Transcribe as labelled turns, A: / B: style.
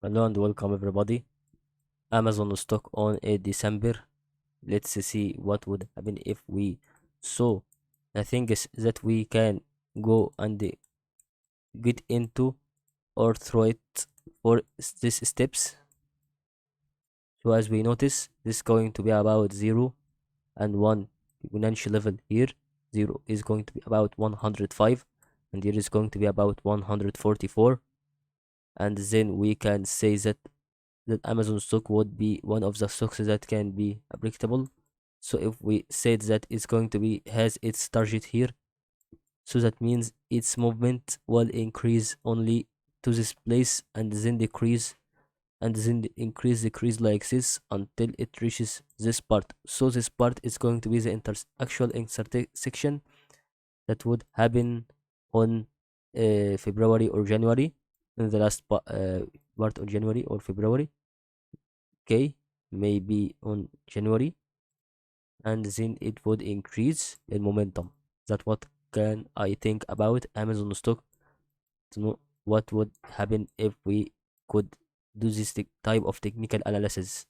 A: Hello and welcome everybody. Amazon stock on a December. Let's see what would happen if we saw the things that we can go and get into or throw it for these steps. So as we notice, this is going to be about 0 and 1 Fibonacci level here. 0 is going to be about 105 and here is going to be about 144, and then we can say that Amazon stock would be one of the stocks that can be predictable. So if we said that it's going to be has its target here, so that means its movement will increase only to this place and then decrease and then decrease like this until it reaches this part. So this part is going to be the actual intersection that would happen on February or January, in the last part of January or February. Okay, maybe on January, and then it would increase in momentum. That what can I think about Amazon stock, to know what would happen if we could do this type of technical analysis.